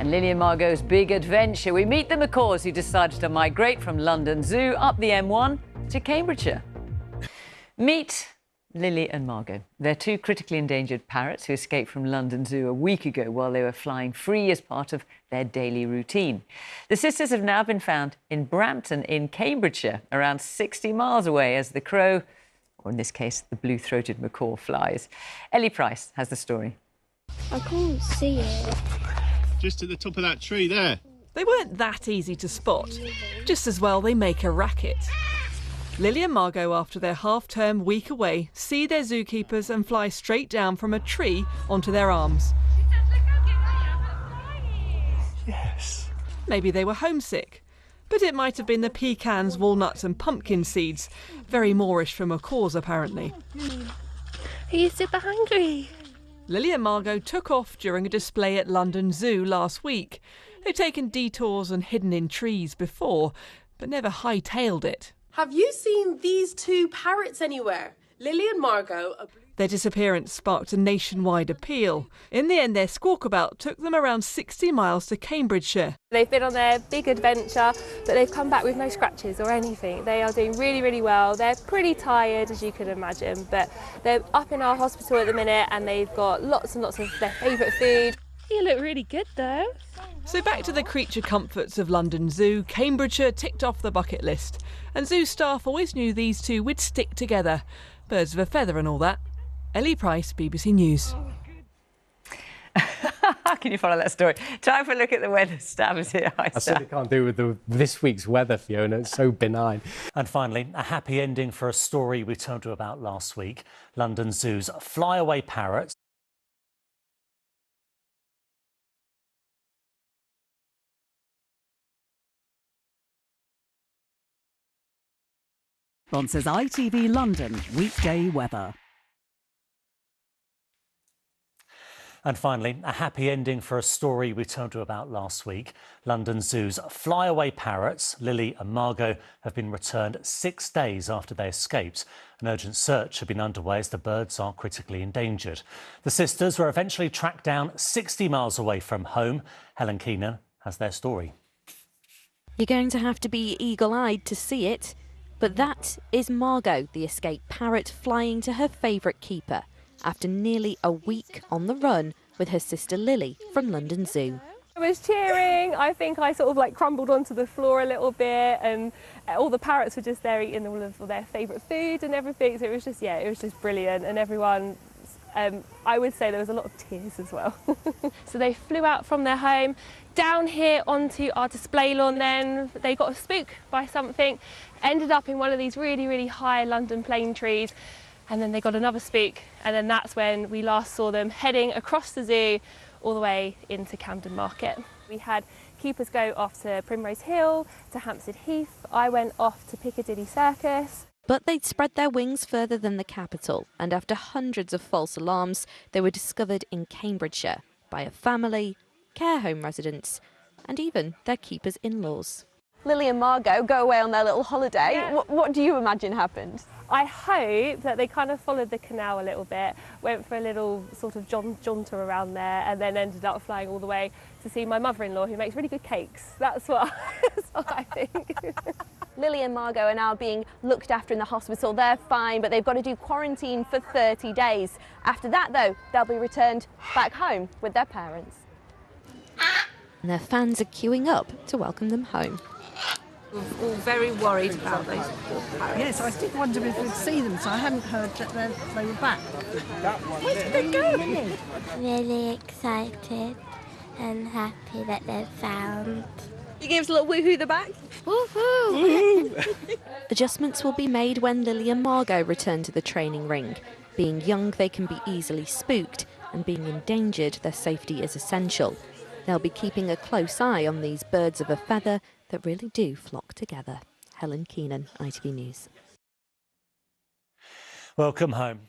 And Lily and Margot's big adventure. We meet the macaws who decided to migrate from London Zoo up the M1 to Cambridgeshire. Meet Lily and Margot. They're two critically endangered parrots who escaped from London Zoo a week ago while they were flying free as part of their daily routine. The sisters have now been found in Brampton in Cambridgeshire, around 60 miles away, as the crow, or in this case, the blue-throated macaw, flies. Ellie Price has the story. I can't see it. Just at the top of that tree there. They weren't that easy to spot. Just as well they make a racket. Lily and Margot, after their half-term week away, see their zookeepers and fly straight down from a tree onto their arms. Yes. Maybe they were homesick, but it might have been the pecans, walnuts and pumpkin seeds. Very Moorish for macaws, apparently. Are you super hungry? Lily and Margot took off during a display at London Zoo last week. They'd taken detours and hidden in trees before, but never hightailed it. Have you seen these two parrots anywhere? Lily and Margot are... Their disappearance sparked a nationwide appeal. In the end, their squawkabout took them around 60 miles to Cambridgeshire. They've been on their big adventure, but they've come back with no scratches or anything. They are doing really, really well. They're pretty tired, as you could imagine, but they're up in our hospital at the minute and they've got lots and lots of their favourite food. You look really good though. So back to the creature comforts of London Zoo, Cambridgeshire ticked off the bucket list. And zoo staff always knew these two would stick together. Birds of a feather and all that. Ellie Price, BBC News. How can you follow that story? Time for a look at the weather. Stab is here. Hi, I certainly can't do with this week's weather, Fiona. It's so benign. And finally, a happy ending for a story we told you about last week. London Zoo's flyaway parrots. Sponsors ITV London weekday weather. And finally, a happy ending for a story we told you about last week. London Zoo's flyaway parrots, Lily and Margot, have been returned 6 days after they escaped. An urgent search had been underway as the birds are critically endangered. The sisters were eventually tracked down 60 miles away from home. Helen Keenan has their story. You're going to have to be eagle-eyed to see it. But that is Margot, the escaped parrot, flying to her favourite keeper after nearly a week on the run with her sister Lily from London Zoo. I was cheering. I think I sort of crumbled onto the floor a little bit, and all the parrots were just there eating all of their favourite food and everything. So it was just brilliant, and everyone. I would say there was a lot of tears as well. So they flew out from their home down here onto our display lawn. Then they got spooked by something, ended up in one of these really, really high London plane trees, and then they got another spook, and then that's when we last saw them heading across the zoo all the way into Camden Market. We had keepers go off to Primrose Hill, to Hampstead Heath. I went off to Piccadilly Circus. But they'd spread their wings further than the capital, and after hundreds of false alarms, they were discovered in Cambridgeshire by a family, care home residents, and even their keepers' in-laws. Lily and Margot go away on their little holiday. Yeah. What do you imagine happened? I hope that they kind of followed the canal a little bit, went for a little sort of jaunter around there, and then ended up flying all the way to see my mother-in-law, who makes really good cakes. That's what I think. Lily and Margot are now being looked after in the hospital. They're fine, but they've got to do quarantine for 30 days. After that, though, they'll be returned back home with their parents. And their fans are queuing up to welcome them home. We're all very worried about those poor parrots. Yes, I did wonder if we'd see them, so I hadn't heard that they were back. Where did they go? Really excited and happy that they're found. You gave us a little woohoo the back? Woohoo! Adjustments will be made when Lily and Margot return to the training ring. Being young, they can be easily spooked, and being endangered, their safety is essential. They'll be keeping a close eye on these birds of a feather that really do flock together. Helen Keenan, ITV News. Welcome home.